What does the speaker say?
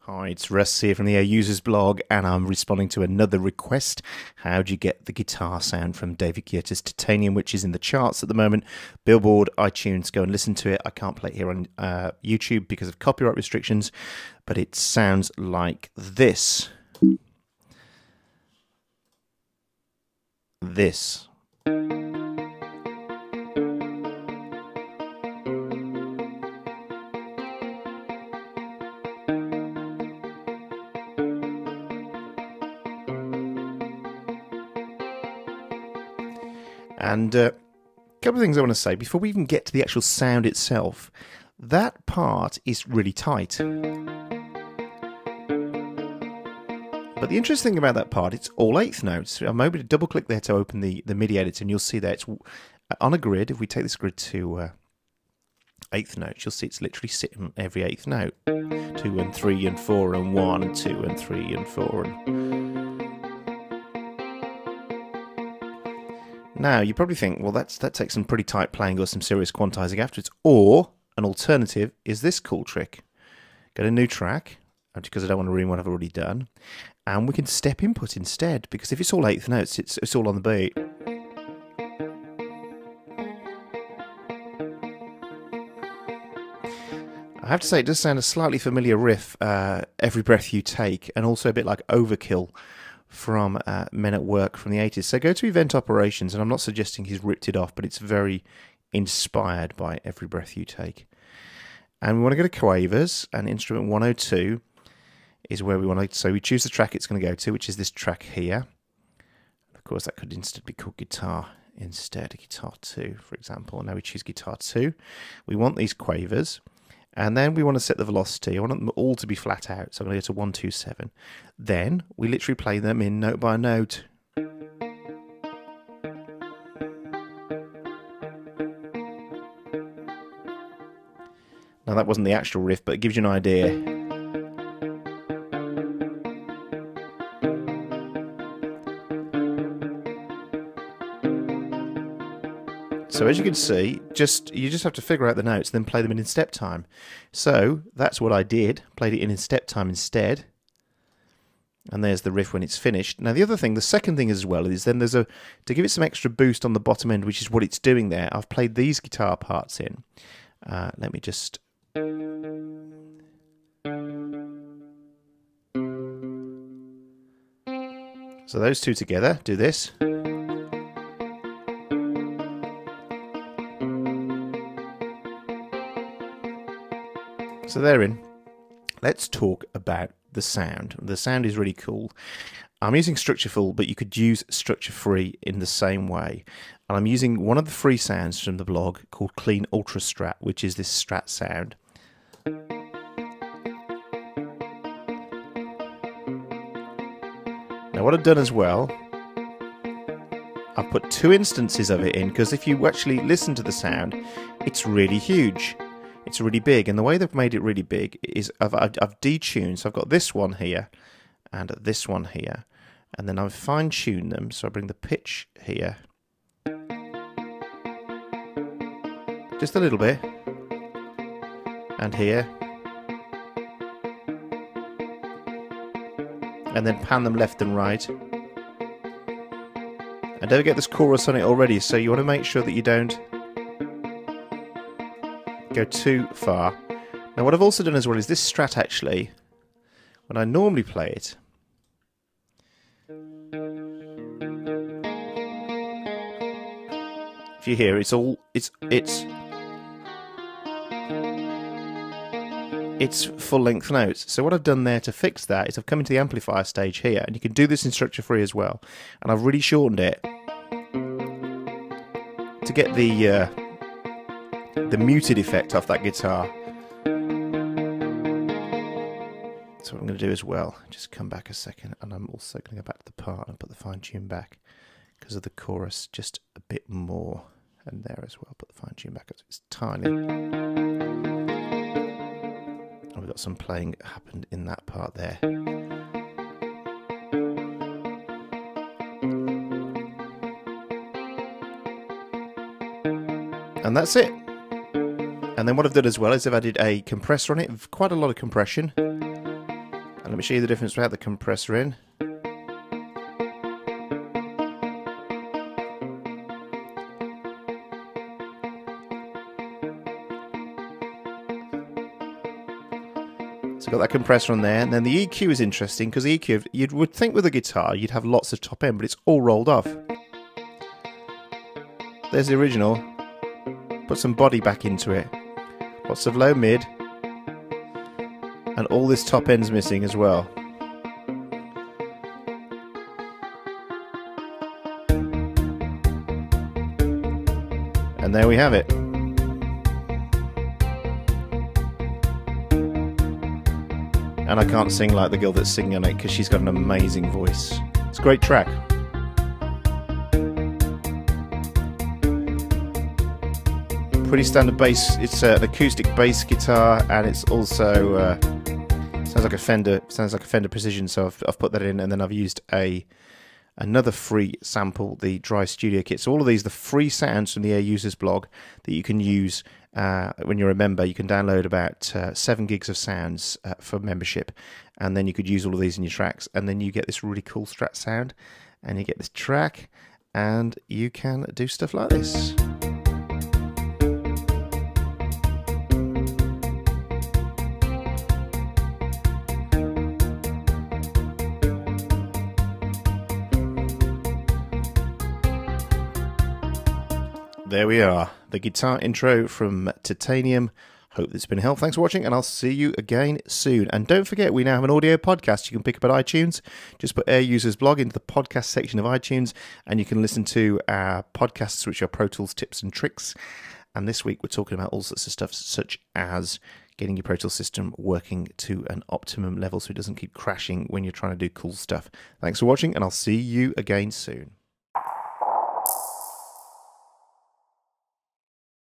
Hi, it's Russ here from the Air Users blog, and I'm responding to another request. How do you get the guitar sound from David Guetta's Titanium, which is in the charts at the moment? Billboard, iTunes, go and listen to it. I can't play it here on YouTube because of copyright restrictions, but it sounds like this. This. And a couple of things I want to say before we even get to the actual sound itself. That part is really tight. But the interesting thing about that part, it's all eighth notes. I'm able to double click there to open the MIDI editor, and you'll see that it's on a grid. If we take this grid to eighth notes, you'll see it's literally sitting on every eighth note. 2 and 3 and 4 and 1 and 2 and 3 and 4 and... Now, you probably think, well, that takes some pretty tight playing or some serious quantizing afterwards. Or, an alternative is this cool trick. Get a new track, because I don't want to ruin what I've already done, and we can step input instead, because if it's all eighth notes, it's all on the beat. I have to say, it does sound a slightly familiar riff, Every Breath You Take, and also a bit like Overkill from Men at Work from the 80s. So go to Event Operations, and I'm not suggesting he's ripped it off, but it's very inspired by Every Breath You Take. And we want to go to Quavers, and instrument 102 is where we want to, so we choose the track it's going to go to, which is this track here. Of course, that could instead be called Guitar instead, Guitar 2, for example. And now we choose Guitar 2. We want these Quavers. And then we want to set the velocity. I want them all to be flat out, so I'm going to go to 127. Then we literally play them in note by note. Now that wasn't the actual riff, but it gives you an idea. So as you can see, you just have to figure out the notes, then play them in step time. So that's what I did. Played it in step time instead. And there's the riff when it's finished. Now the other thing, the second thing as well, is then there's to give it some extra boost on the bottom end, which is what it's doing there. I've played these guitar parts in. Let me just... So those two together do this. So they're in. Let's talk about the sound. The sound is really cool. I'm using structure full, but you could use structure free in the same way. And I'm using one of the free sounds from the blog called Clean Ultra Strat, which is this Strat sound. Now what I've done as well, I've put 2 instances of it in, because if you actually listen to the sound, it's really huge. It's really big, and the way they've made it really big is I've detuned. So I've got this one here and this one here, and then I've fine-tuned them. So I bring the pitch here just a little bit, and here, and then pan them left and right. And don't get this chorus on it already, so you want to make sure that you don't go too far. Now what I've also done as well is this Strat actually, when I normally play it, if you hear it's full length notes. So what I've done there to fix that is I've come into the amplifier stage here, and you can do this in structure free as well, and I've really shortened it to get the muted effect off that guitar. So what I'm going to do as well, just come back a second, and I'm also going to go back to the part and put the fine tune back because of the chorus just a bit more, and there as well, put the fine tune back, it's tiny. And we've got some playing happened in that part there. And that's it. And then what I've done as well is I've added a compressor on it, quite a lot of compression. And let me show you the difference without the compressor in. So I've got that compressor on there, and then the EQ is interesting because the EQ, you would think with a guitar you'd have lots of top end, but it's all rolled off. There's the original. Put some body back into it. Lots of low mid, and all this top end's missing as well. And there we have it. And I can't sing like the girl that's singing on it because she's got an amazing voice. It's a great track. Pretty standard bass. It's an acoustic bass guitar, and it's also sounds like a Fender Precision. So I've put that in, and then I've used another free sample, the Dry Studio Kit. So all of these, the free sounds from the Air Users blog that you can use when you're a member. You can download about 7 gigs of sounds for membership, and then you could use all of these in your tracks, and then you get this really cool Strat sound, and you get this track, and you can do stuff like this. There we are, the guitar intro from Titanium. Hope it's been a help. Thanks for watching, and I'll see you again soon. And don't forget, we now have an audio podcast you can pick up at iTunes. Just put Air Users blog into the podcast section of iTunes, and you can listen to our podcasts, which are Pro Tools tips and tricks. And this week we're talking about all sorts of stuff, such as getting your Pro Tools system working to an optimum level so it doesn't keep crashing when you're trying to do cool stuff. Thanks for watching, and I'll see you again soon.